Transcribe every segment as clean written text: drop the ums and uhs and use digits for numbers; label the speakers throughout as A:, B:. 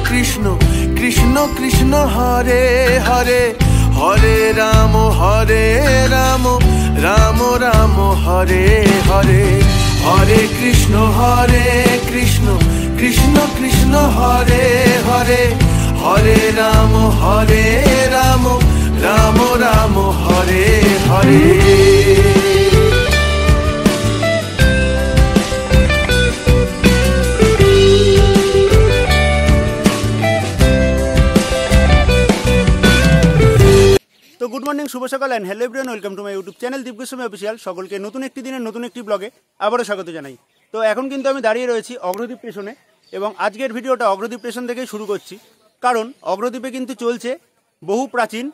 A: কৃষ্ণ কৃষ্ণ কৃষ্ণ হরে হরে, হরে রাম রাম রাম হরে হরে, হরে কৃষ্ণ কৃষ্ণ কৃষ্ণ হরে হরে, হরে রাম রাম রাম হরে হরে।
B: তো good morning, শুভ সকাল and hello everyone, welcome to my YouTube channel Deep Goswami official. সকলকে নতুন একটি দিনের নতুন একটি ব্লগে আবারও স্বাগত জানাই। তো এখন কিন্তু আমি দাঁড়িয়ে রয়েছি অগ্রদ্বীপ স্টেশনে এবং আজকের ভিডিওটা অগ্রদ্বীপ স্টেশন থেকেই শুরু করছি, কারণ অগ্রদ্বীপে কিন্তু চলছে বহু প্রাচীন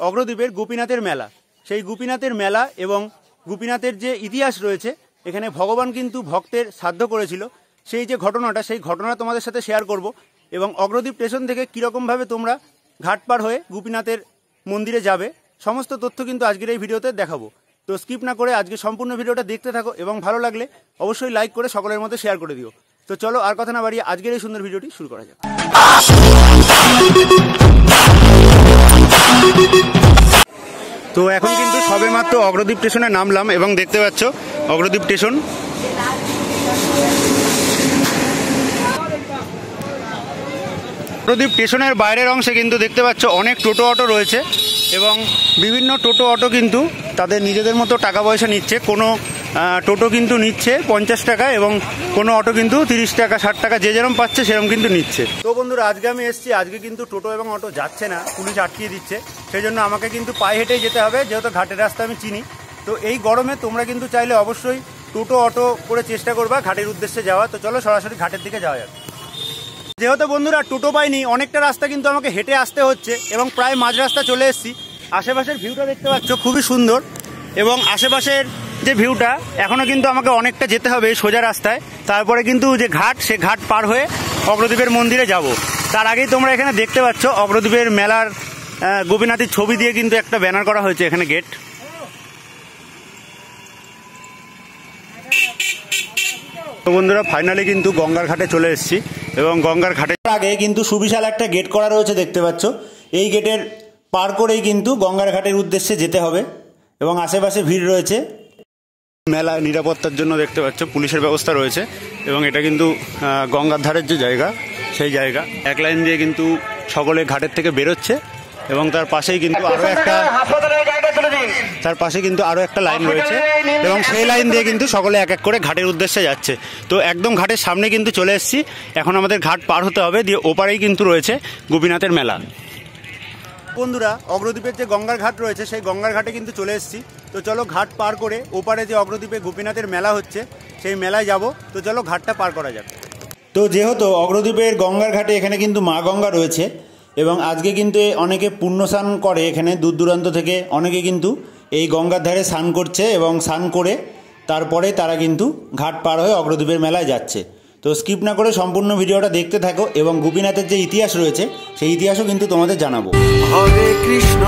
B: অগ্রদ্বীপের গোপীনাথের মেলা। সেই গোপীনাথের মেলা এবং গোপীনাথের যে ইতিহাস রয়েছে, এখানে ভগবান কিন্তু ভক্তের সাধ্য করেছিল, সেই যে ঘটনাটা, সেই ঘটনা তোমাদের সাথে শেয়ার করব এবং অগ্রদ্বীপ স্টেশন থেকে কীরকমভাবে তোমরা ঘাট পার হয়ে গোপীনাথের মন্দিরে যাবে, সমস্ত তথ্য কিন্তু আজকের এই ভিডিওতে দেখাবো। তো স্কিপ না করে আজকে সম্পূর্ণ ভিডিওটা দেখতে থাকো এবং ভালো লাগলে অবশ্যই লাইক করে সকলের মধ্যে শেয়ার করে দিও। তো চলো আর কথা না বাড়িয়ে আজকের এই সুন্দর ভিডিওটি শুরু করা যাক। তো এখন কিন্তু সবেমাত্র অগ্রদ্বীপ স্টেশনে নামলাম এবং দেখতে পাচ্ছ অগ্রদ্বীপ স্টেশন। অগ্রদ্বীপ স্টেশনের বাইরের অংশে কিন্তু দেখতে পাচ্ছ অনেক টোটো অটো রয়েছে এবং বিভিন্ন টোটো অটো কিন্তু তাদের নিজেদের মতো টাকা পয়সা নিচ্ছে। কোনো টোটো কিন্তু নিচ্ছে 50 টাকা এবং কোনো অটো কিন্তু 30 টাকা 60 টাকা, যে যেরকম পাচ্ছে সেরকম কিন্তু নিচ্ছে। তো বন্ধুরা, আজকে আমি এসেছি, আজকে কিন্তু টোটো এবং অটো যাচ্ছে না, পুলিশ আটকিয়ে দিচ্ছে, সেই জন্য আমাকে কিন্তু পায়ে হেঁটেই যেতে হবে, যেহেতু ঘাটের রাস্তা আমি চিনি। তো এই গরমে তোমরা কিন্তু চাইলে অবশ্যই টোটো অটো করে চেষ্টা করবা ঘাটের উদ্দেশ্যে যাওয়া। তো চলো সরাসরি ঘাটের দিকে যাওয়া যাক। যেহেতু বন্ধুরা টোটো পাইনি, অনেকটা রাস্তা কিন্তু আমাকে হেঁটে আসতে হচ্ছে এবং প্রায় মাঝ রাস্তা চলে এসেছি। আশেপাশের ভিউটা দেখতে পাচ্ছ খুবই সুন্দর এবং আশেপাশের যে ভিউটা, এখনও কিন্তু আমাকে অনেকটা যেতে হবে সোজা রাস্তায়, তারপরে কিন্তু যে ঘাট, সে ঘাট পার হয়ে অগ্রদ্বীপের মন্দিরে যাব। তার আগেই তোমরা এখানে দেখতে পাচ্ছ অগ্রদ্বীপের মেলার গোপীনাথের ছবি দিয়ে কিন্তু একটা ব্যানার করা হয়েছে এখানে গেট। তো বন্ধুরা, ফাইনালি কিন্তু গঙ্গার ঘাটে চলে এসেছি এবং গঙ্গার ঘাটের আগে কিন্তু সুবিশাল একটা গেট করা রয়েছে দেখতে পাচ্ছ। এই গেটের পার করেই কিন্তু গঙ্গার ঘাটের উদ্দেশ্যে যেতে হবে এবং আশেপাশে ভিড় রয়েছে। মেলা নিরাপত্তার জন্য দেখতে পাচ্ছ পুলিশের ব্যবস্থা রয়েছে এবং এটা কিন্তু গঙ্গার ধারের যে জায়গা, সেই জায়গা এক লাইন দিয়ে কিন্তু সকলে ঘাটের থেকে বেরোচ্ছে এবং তার পাশেই কিন্তু আরো একটা লাইন রয়েছে এবং সেই লাইন দিয়ে কিন্তু সকলে এক এক করে ঘাটের উদ্দেশ্যে যাচ্ছে। তো একদম ঘাটের সামনে কিন্তু চলে এসেছি, এখন আমাদের ঘাট পার হতে হবে, দিয়ে ওপারেই কিন্তু রয়েছে গোপীনাথের মেলা। বন্ধুরা, অগ্রদ্বীপের যে গঙ্গার ঘাট রয়েছে, সেই গঙ্গার ঘাটে কিন্তু চলে এসেছি। তো চলো ঘাট পার করে ওপারে যে অগ্রদ্বীপে গোপীনাথের মেলা হচ্ছে, সেই মেলায় যাব। তো চলো ঘাটটা পার করা যাক। তো যেহেতু অগ্রদ্বীপের গঙ্গার ঘাটে এখানে কিন্তু মা গঙ্গা রয়েছে এবং আজকে কিন্তু অনেকে পুণ্য স্নান করে, এখানে দূর দূরান্ত থেকে অনেকে কিন্তু এই গঙ্গার ধারে স্নান করছে এবং স্নান করে তারপরে তারা কিন্তু ঘাট পার হয়ে অগ্রদ্বীপের মেলায় যাচ্ছে। তো স্কিপ না করে সম্পূর্ণ ভিডিওটা দেখতে থাকো এবং গোপীনাথের যে ইতিহাস রয়েছে, সেই ইতিহাসও কিন্তু তোমাদের জানাবো।
A: হরে কৃষ্ণ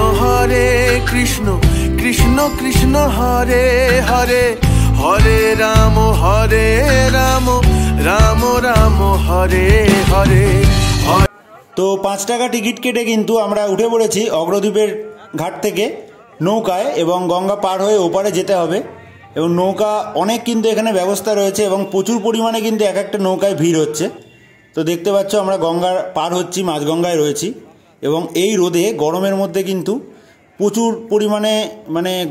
A: কৃষ্ণ কৃষ্ণ হরে হরে, হরে রাম রাম রাম হরে হরে।
B: তো 5 টাকা টিকিট কেটে কিন্তু আমরা উঠে পড়েছি অগ্রদ্বীপের ঘাট থেকে নৌকায় এবং গঙ্গা পার হয়ে ওপারে যেতে হবে এবং নৌকা অনেক কিন্তু এখানে ব্যবস্থা রয়েছে এবং প্রচুর পরিমাণে কিন্তু এক একটা নৌকায় ভিড় হচ্ছে। তো দেখতে পাচ্ছ আমরা গঙ্গার পার হচ্ছি, মাঝগঙ্গায় রয়েছি এবং এই রোদে গরমের মধ্যে কিন্তু প্রচুর পরিমাণে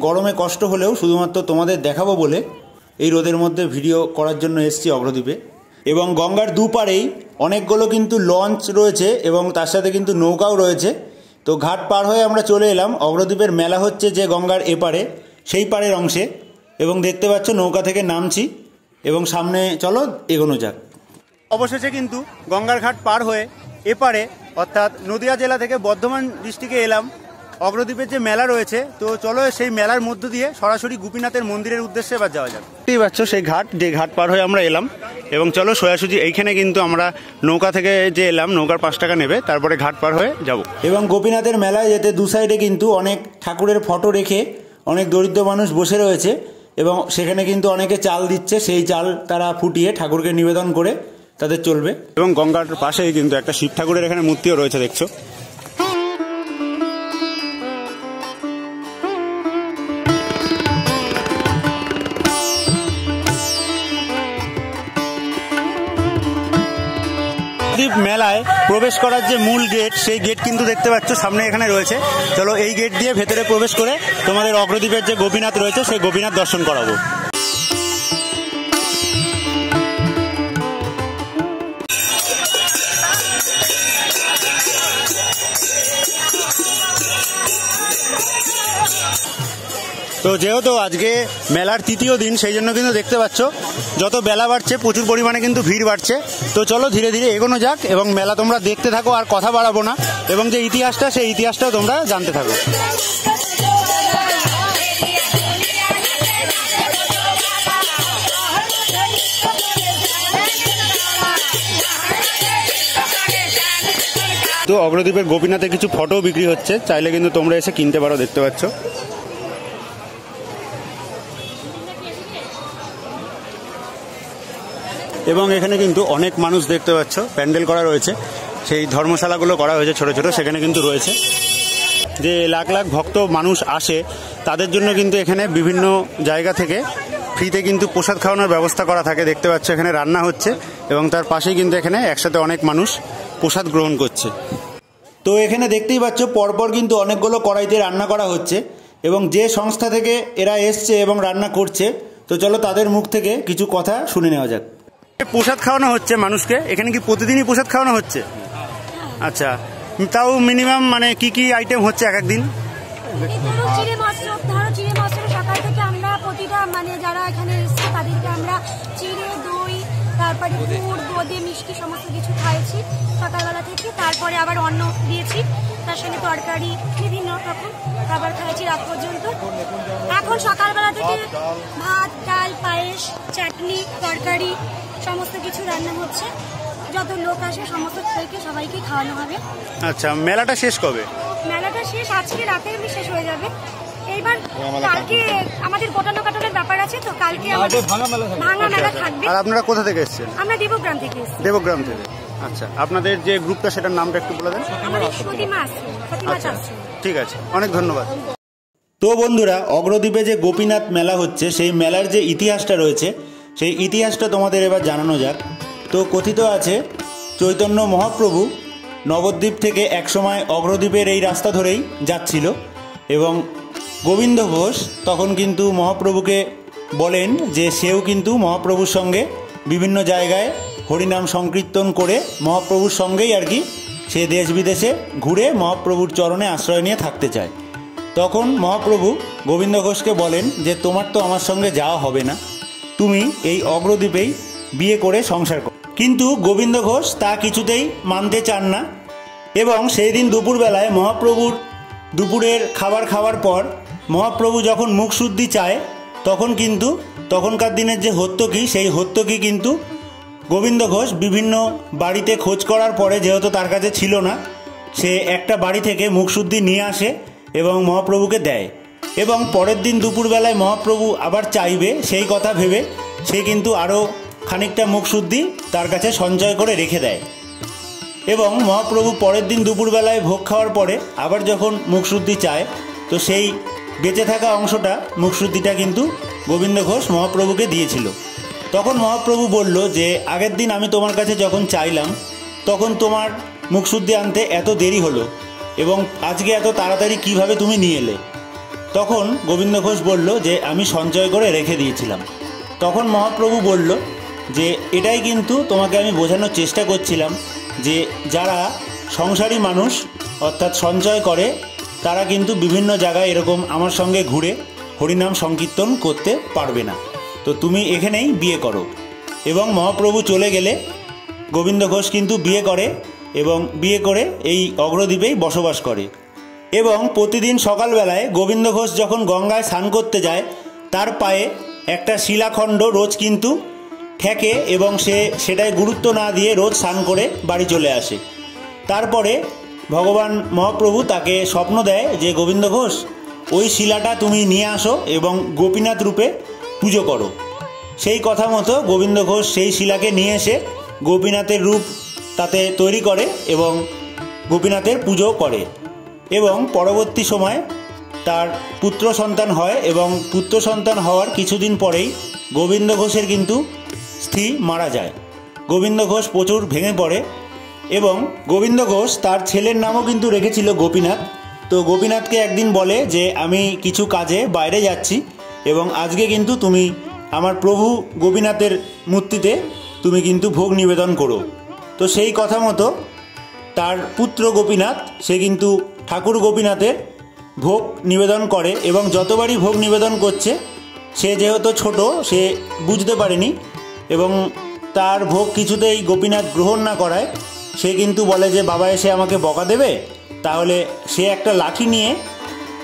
B: গরমে কষ্ট হলেও শুধুমাত্র তোমাদের দেখাবো বলে এই রোদের মধ্যে ভিডিও করার জন্য এসেছি অগ্রদ্বীপে। এবং গঙ্গার দুপারেই অনেকগুলো কিন্তু লঞ্চ রয়েছে এবং তার সাথে কিন্তু নৌকাও রয়েছে। তো ঘাট পার হয়ে আমরা চলে এলাম অগ্রদ্বীপের মেলা হচ্ছে যে গঙ্গার এপারে, সেই পারের অংশে এবং দেখতে পাচ্ছ নৌকা থেকে নামছি এবং সামনে চলো এগোনো যাক। অবশেষে কিন্তু গঙ্গার ঘাট পার হয়ে এপারে অর্থাৎ নদিয়া জেলা থেকে বর্ধমান ডিস্ট্রিক্টে এলাম। অগ্রদ্বীপের যে মেলা রয়েছে, তো চলো সেই মেলার মধ্য দিয়ে সরাসরি গোপীনাথের মন্দিরের উদ্দেশ্যে এবার যাওয়া যাক। দেখতেই পাচ্ছ সেই ঘাট, যে ঘাট পার হয়ে আমরা এলাম এবং চলো সোজাসুজি এইখানে কিন্তু আমরা নৌকা থেকে যে এলাম, নৌকার 5 টাকা নেবে, তারপরে ঘাট পার হয়ে যাব। এবং গোপীনাথের মেলায় যেতে দু সাইডে কিন্তু অনেক ঠাকুরের ফটো রেখে অনেক দরিদ্র মানুষ বসে রয়েছে এবং সেখানে কিন্তু অনেকে চাল দিচ্ছে, সেই চাল তারা ফুটিয়ে ঠাকুরকে নিবেদন করে তাদের চলবে।
C: এবং গঙ্গার পাশেই কিন্তু একটা শিব ঠাকুরের এখানে মূর্তিও রয়েছে, দেখছো। মেলায় প্রবেশ করার যে মূল গেট, সেই গেট কিন্তু দেখতে পাচ্ছ সামনে এখানে রয়েছে। চলো এই গেট দিয়ে ভেতরে প্রবেশ করে তোমাদের অগ্রদ্বীপের যে গোপীনাথ রয়েছে সেই গোপীনাথ দর্শন করাবো। তো যেহেতু আজকে মেলার তৃতীয় দিন, সেই জন্য কিন্তু দেখতে পাচ্ছ যত বেলা বাড়ছে প্রচুর পরিমাণে কিন্তু ভিড় বাড়ছে। তো চলো ধীরে ধীরে এগোনো যাক এবং মেলা তোমরা দেখতে থাকো, আর কথা বাড়াবো না, এবং যে ইতিহাসটা সেই ইতিহাসটাও তোমরা জানতে থাকো। তো অগ্রদ্বীপের গোপীনাথে কিছু ফটো বিক্রি হচ্ছে, চাইলে কিন্তু তোমরা এসে কিনতে পারো, দেখতে পাচ্ছ। এবং এখানে কিন্তু অনেক মানুষ দেখতে পাচ্ছ, প্যান্ডেল করা রয়েছে, সেই ধর্মশালাগুলো করা হয়েছে ছোট ছোট, সেখানে কিন্তু রয়েছে। যে লাখ লাখ ভক্ত মানুষ আসে তাদের জন্য কিন্তু এখানে বিভিন্ন জায়গা থেকে ফ্রিতে কিন্তু প্রসাদ খাওয়ানোর ব্যবস্থা করা থাকে। দেখতে পাচ্ছ এখানে রান্না হচ্ছে এবং তার পাশেই কিন্তু এখানে একসাথে অনেক মানুষ প্রসাদ গ্রহণ করছে।
B: তো এখানে দেখতেই পাচ্ছ পরপর কিন্তু অনেকগুলো কড়াইতে রান্না করা হচ্ছে, এবং যে সংস্থা থেকে এরা এসছে এবং রান্না করছে, তো চলো তাদের মুখ থেকে কিছু কথা শুনে নেওয়া যাক।
C: প্রসাদ খাওয়ানো হচ্ছে মানুষকে, এখানে কি প্রতিদিনই প্রসাদ খাওয়ানো হচ্ছে? আচ্ছা, তাও মিনিমাম মানে কি কি আইটেম হচ্ছে এক একদিন?
D: চিড়ে মাছের সকাল থেকে আমরা প্রতিটা মানে যারা এখানে এসছে তাদেরকে আমরা চিড়ে, দই, তারপরে গুড়, বোঁদে, মিষ্টি সমস্ত কিছু খাইছি সকালবেলা থেকে। তারপরে আবার অন্ন দিয়েছি, তার সঙ্গে তরকারি, বিভিন্ন রকম খাবার খাইছি রাত পর্যন্ত। এখন সকালবেলা থেকে ভাত, ডাল, পায়েস, চাটনি, তরকারি সমস্ত কিছু রান্না হচ্ছে। যত লোক আসে সমস্ত থেকে সবাইকে খাওয়ানো হবে।
C: আচ্ছা, মেলাটা শেষ কবে?
D: মেলাটা শেষ আজকে রাতে শেষ হয়ে যাবে। এইবার কালকে আমাদের গোটানো কাটানোর ব্যাপার আছে, তো কালকে আমাদের ভাঙা মেলা থাকবে।
C: আর আপনারা কোথা থেকে এসেছেন?
D: আমরা দেবগ্রাম থেকে এসেছি।
C: দেবগ্রাম থেকে। আচ্ছা, আপনাদের যে গ্রুপটা সেটার নামটা একটু বলে দেন।
D: আমাদের প্রতিমা আছে, প্রতিমা চাচ্ছি।
C: ঠিক আছে, অনেক ধন্যবাদ।
B: তো বন্ধুরা, অগ্রদ্বীপে যে গোপীনাথ মেলা হচ্ছে সেই মেলার যে ইতিহাসটা রয়েছে সেই ইতিহাসটা তোমাদের এবার জানানো যাক। তো কথিত আছে চৈতন্য মহাপ্রভু নবদ্বীপ থেকে একসময় অগ্রদ্বীপের এই রাস্তা ধরেই যাচ্ছিল, এবং গোবিন্দ ঘোষ তখন কিন্তু মহাপ্রভুকে বলেন যে সেও কিন্তু মহাপ্রভুর সঙ্গে বিভিন্ন জায়গায় হরিনাম সংকীর্তন করে মহাপ্রভুর সঙ্গেই আর কি সে দেশ বিদেশে ঘুরে মহাপ্রভুর চরণে আশ্রয় নিয়ে থাকতে চায়। তখন মহাপ্রভু গোবিন্দ ঘোষকে বলেন যে তোমার তো আমার সঙ্গে যাওয়া হবে না, তুমি এই অগ্রদ্বীপেই বিয়ে করে সংসার করো। কিন্তু গোবিন্দ ঘোষ তা কিছুতেই মানতে চান না, এবং সেই দিন দুপুরবেলায় মহাপ্রভুর দুপুরের খাবার খাওয়ার পর মহাপ্রভু যখন মুখ শুদ্ধি চায়, তখন কিন্তু তখনকার দিনের যে হত্যকি, সেই হত্যকি কিন্তু গোবিন্দ ঘোষ বিভিন্ন বাড়িতে খোঁজ করার পরে যেহেতু তার কাছে ছিল না, সে একটা বাড়ি থেকে মুখশুদ্ধি নিয়ে আসে এবং মহাপ্রভুকে দেয়। এবং পরের দিন দুপুরবেলায় মহাপ্রভু আবার চাইবে, সেই কথা ভেবে সে কিন্তু আরও খানিকটা মুখশুদ্ধি তার কাছে সঞ্চয় করে রেখে দেয়। এবং মহাপ্রভু পরের দিন দুপুরবেলায় ভোগ খাওয়ার পরে আবার যখন মুখশুদ্ধি চায়, তো সেই বেঁচে থাকা অংশটা মুখশুদ্ধিটা কিন্তু গোবিন্দ ঘোষ মহাপ্রভুকে দিয়েছিল। তখন মহাপ্রভু বলল যে আগের দিন আমি তোমার কাছে যখন চাইলাম তখন তোমার মুখশুদ্ধি আনতে এত দেরি হলো, এবং আজকে এত তাড়াতাড়ি কিভাবে তুমি নিয়ে এলে? তখন গোবিন্দ ঘোষ বলল যে আমি সঞ্চয় করে রেখে দিয়েছিলাম। তখন মহাপ্রভু বলল যে এটাই কিন্তু তোমাকে আমি বোঝানোর চেষ্টা করছিলাম যে যারা সংসারী মানুষ অর্থাৎ সঞ্চয় করে, তারা কিন্তু বিভিন্ন জায়গায় এরকম আমার সঙ্গে ঘুরে হরিনাম সংকীর্তন করতে পারবে না, তো তুমি এখানেই বিয়ে করো। এবং মহাপ্রভু চলে গেলে গোবিন্দ ঘোষ কিন্তু বিয়ে করে, এবং বিয়ে করে এই অগ্রদ্বীপেই বসবাস করে। এবং প্রতিদিন সকালবেলায় গোবিন্দ ঘোষ যখন গঙ্গায় স্নান করতে যায়, তার পায়ে একটা শিলাখণ্ড রোজ কিন্তু ঠেকে, এবং সে সেটায় গুরুত্ব না দিয়ে রোজ স্নান করে বাড়ি চলে আসে। তারপরে ভগবান মহাপ্রভু তাকে স্বপ্ন দেয় যে গোবিন্দ ঘোষ, ওই শিলাটা তুমি নিয়ে আসো এবং গোপীনাথ রূপে পুজো করো। সেই কথা মতো গোবিন্দ ঘোষ সেই শিলাকে নিয়ে এসে গোপীনাথের রূপ তাতে তৈরি করে এবং গোপীনাথের পুজো করে এবং পরবর্তী সময় তার পুত্র সন্তান হয় এবং পুত্র সন্তান হওয়ার কিছুদিন পরেই গোবিন্দ ঘোষের কিন্তু স্ত্রী মারা যায়। গোবিন্দ ঘোষ প্রচুর ভেঙে পড়ে এবং গোবিন্দ ঘোষ তার ছেলের নামও কিন্তু রেখেছিল গোপীনাথ। তো গোপীনাথকে একদিন বলে যে আমি কিছু কাজে বাইরে যাচ্ছি এবং আজকে কিন্তু তুমি আমার প্রভু গোপীনাথের মূর্তিতে তুমি কিন্তু ভোগ নিবেদন করো। তো সেই কথা মতো তার পুত্র গোপীনাথ সে কিন্তু ঠাকুর গোপীনাথের ভোগ নিবেদন করে এবং যতবারই ভোগ নিবেদন করছে সে যেহেতু ছোট সে বুঝতে পারেনি এবং তার ভোগ কিছুতেই গোপীনাথ গ্রহণ না করায় সে কিন্তু বলে যে বাবা এসে আমাকে বকা দেবে। তাহলে সে একটা লাঠি নিয়ে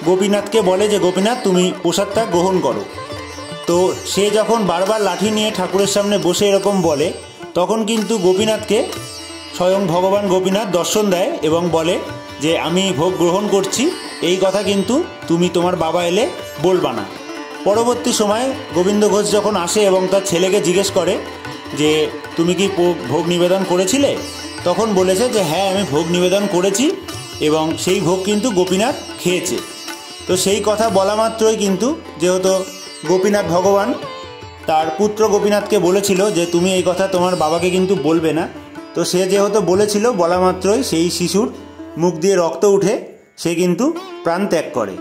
B: গোপীনাথকে বলে যে গোপীনাথ তুমি প্রসাদটা গ্রহণ করো। তো সে যখন বারবার লাঠি নিয়ে ঠাকুরের সামনে বসে এরকম বলে তখন কিন্তু গোপীনাথকে স্বয়ং ভগবান গোপীনাথ দর্শন দেয় এবং বলে যে আমি ভোগ গ্রহণ করছি, এই কথা কিন্তু তুমি তোমার বাবা এলে বলবা না। পরবর্তী সময় গোবিন্দ ঘোষ যখন আসে এবং তার ছেলেকে জিজ্ঞেস করে যে তুমি কি ভোগ নিবেদন করেছিলে, তখন বলেছে যে হ্যাঁ আমি ভোগ নিবেদন করেছি এবং সেই ভোগ কিন্তু গোপীনাথ খেয়েছে। তো সেই কথা বলা মাত্রই কিন্তু যেহেতু গোপীনাথ ভগবান তার পুত্র গোপীনাথকে বলেছিল যে তুমি এই কথা তোমার বাবাকে কিন্তু বলবে না, তো সে যেহেতু বলেছিল বলা মাত্রই সেই শিশুর মুখ দিয়ে রক্ত উঠে সে কিন্তু প্রাণ ত্যাগ করে।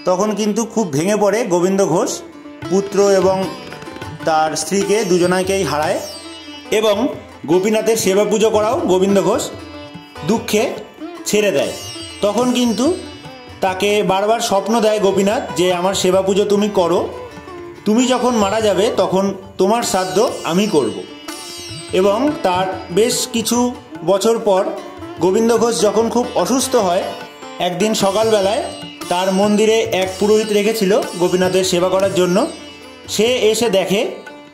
B: তখন কিন্তু খুব ভেঙে পড়ে গোবিন্দ ঘোষ, পুত্র এবং তার স্ত্রীকে দুজনাকেই হারায় এবং গোপীনাথের সেবা পুজো করাও গোবিন্দ ঘোষ দুঃখে ছেড়ে দেয়। তখন কিন্তু তাকে বারবার স্বপ্ন দেয় গোপীনাথ যে আমার সেবা পুজো তুমি করো, তুমি যখন মারা যাবে তখন তোমার শ্রাদ্ধ আমি করব। এবং তার বেশ কিছু বছর পর গোবিন্দ ঘোষ যখন খুব অসুস্থ হয় একদিন সকালবেলায় তার মন্দিরে এক পুরোহিত রেখেছিল গোপীনাথের সেবা করার জন্য, সে এসে দেখে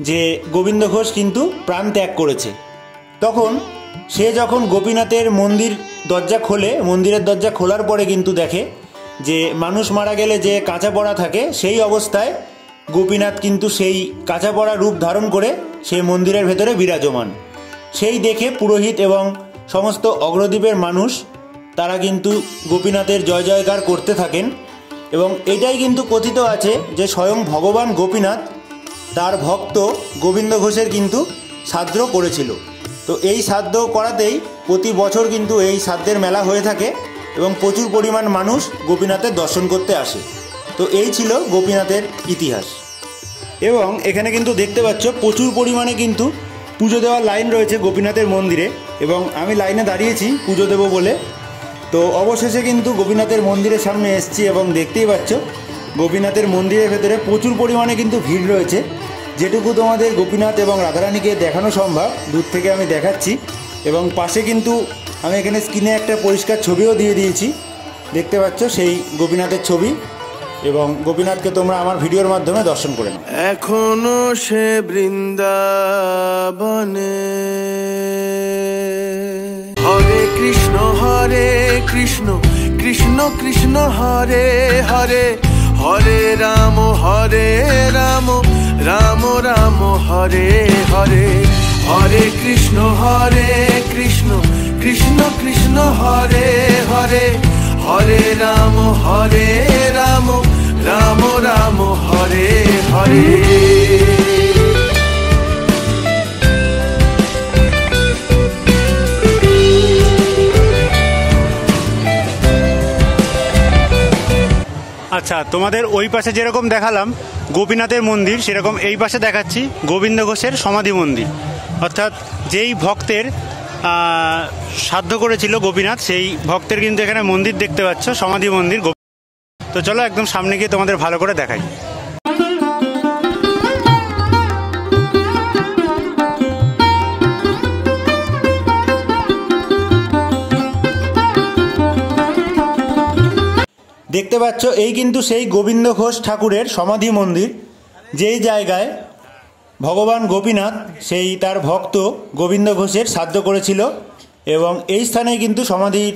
B: যে গোবিন্দ ঘোষ কিন্তু প্রাণ ত্যাগ করেছে। তখন সে যখন গোপীনাথের মন্দির দরজা খোলে, মন্দিরের দরজা খোলার পরে কিন্তু দেখে যে মানুষ মারা গেলে যে কাঁচা পড়া থাকে সেই অবস্থায় গোপীনাথ কিন্তু সেই কাঁচা পড়া রূপ ধারণ করে সে মন্দিরের ভেতরে বিরাজমান। সেই দেখে পুরোহিত এবং সমস্ত অগ্রদ্বীপের মানুষ তারা কিন্তু গোপীনাথের জয় জয়কার করতে থাকেন এবং এটাই কিন্তু কথিত আছে যে স্বয়ং ভগবান গোপীনাথ তার ভক্ত গোবিন্দ ঘোষের কিন্তু শ্রাদ্ধ করেছিল। তো এই শ্রাদ্ধ করাতেই প্রতি বছর কিন্তু এই শ্রাদ্ধের মেলা হয়ে থাকে এবং প্রচুর পরিমাণ মানুষ গোপীনাথের দর্শন করতে আসে। তো এই ছিল গোপীনাথের ইতিহাস। এবং এখানে কিন্তু দেখতে পাচ্ছ প্রচুর পরিমাণে কিন্তু পুজো দেওয়ার লাইন রয়েছে গোপীনাথের মন্দিরে এবং আমি লাইনে দাঁড়িয়েছি পুজো দেবো বলে। তো অবশেষে কিন্তু গোপীনাথের মন্দিরের সামনে এসেছি এবং দেখতেই পাচ্ছ গোপীনাথের মন্দিরের ভেতরে প্রচুর পরিমাণে কিন্তু ভিড় রয়েছে। যেটুকু তোমাদের গোপীনাথ এবং রাধারানীকে দেখানো সম্ভব দূর থেকে আমি দেখাচ্ছি এবং পাশে কিন্তু আমি এখানে স্ক্রিনে একটা পরিষ্কার ছবিও দিয়ে দিয়েছি, দেখতে পাচ্ছ সেই গোপীনাথের ছবি এবং গোপীনাথকে তোমরা আমার ভিডিওর মাধ্যমে দর্শন করে নাও।
A: এখনো সে বৃন্দাবনে হরে কৃষ্ণ কৃষ্ণ কৃষ্ণ হরে হরে হরে রাম রাম রাম হরে হরে হরে কৃষ্ণ কৃষ্ণ কৃষ্ণ হরে হরে হরে রাম রাম রাম হরে হরে।
C: আচ্ছা, তোমাদের ওই পাশে যেরকম দেখালাম গোপীনাথের মন্দির, সেরকম এই পাশে দেখাচ্ছি গোবিন্দ ঘোষের সমাধি মন্দির। অর্থাৎ যেই ভক্তের শ্রাদ্ধ করেছিল গোপীনাথ সেই ভক্তের কিন্তু এখানে মন্দির দেখতে পাচ্ছ, সমাধি মন্দির। তো চলো একদম সামনে গিয়ে তোমাদের ভালো করে দেখাই।
B: দেখতে পাচ্ছ এই কিন্তু সেই গোবিন্দ ঘোষ ঠাকুরের সমাধি মন্দির, যেই জায়গায় ভগবান গোপীনাথ সেই তার ভক্ত গোবিন্দ ঘোষের শ্রাদ্ধ করেছিল এবং এই স্থানেই কিন্তু সমাধির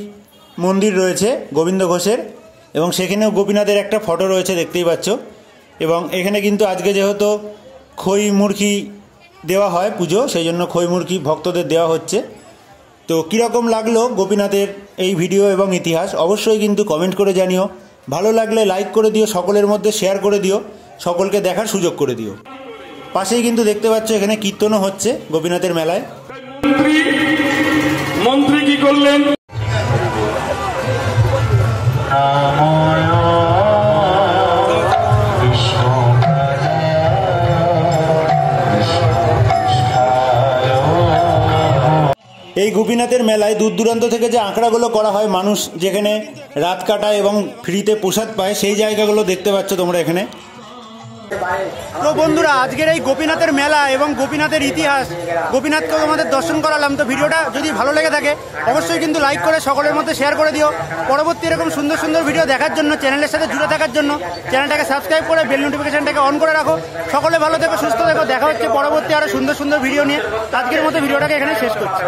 B: মন্দির রয়েছে গোবিন্দ ঘোষের এবং সেখানেও গোপীনাথের একটা ফটো রয়েছে দেখতেই পাচ্ছ। এবং এখানে কিন্তু আজকে যেহেতু খই মুরগি দেওয়া হয় পুজো, সেই জন্য খৈমুরকি ভক্তদের দেওয়া হচ্ছে। তো কীরকম লাগলো গোপীনাথের এই ভিডিও এবং ইতিহাস অবশ্যই কিন্তু কমেন্ট করে জানিও। ভালো লাগলে লাইক করে দিও, সকলের মধ্যে শেয়ার করে দিও, সকলকে দেখার সুযোগ করে দিও। পাশেই কিন্তু দেখতে পাচ্ছ এখানে কীর্তনও হচ্ছে গোপীনাথের মেলায়।
E: মন্ত্রী কি করলেন?
B: এই গোপীনাথের মেলায় দূর দূরান্ত থেকে যে আঁকড়াগুলো করা হয়, মানুষ যেখানে রাত কাটায় এবং ফ্রিতে প্রসাদ পায়, সেই জায়গাগুলো দেখতে পাচ্ছ তোমরা এখানে। তো বন্ধুরা, আজকের এই গোপীনাথের মেলা এবং গোপীনাথের ইতিহাস, গোপীনাথকেও তোমাদের দর্শন করালাম। তো ভিডিওটা যদি ভালো লেগে থাকে অবশ্যই কিন্তু লাইক করে সকলের মধ্যে শেয়ার করে দিও। পরবর্তী এরকম সুন্দর সুন্দর ভিডিও দেখার জন্য, চ্যানেলের সাথে জুড়ে থাকার জন্য চ্যানেলটাকে সাবস্ক্রাইব করে বেল নোটিফিকেশনটাকে অন করে রাখো। সকলে ভালো থেকো, সুস্থ থেকো। দেখা হচ্ছে পরবর্তী আরও সুন্দর সুন্দর ভিডিও নিয়ে। আজকের মতো ভিডিওটাকে এখানে শেষ করছি।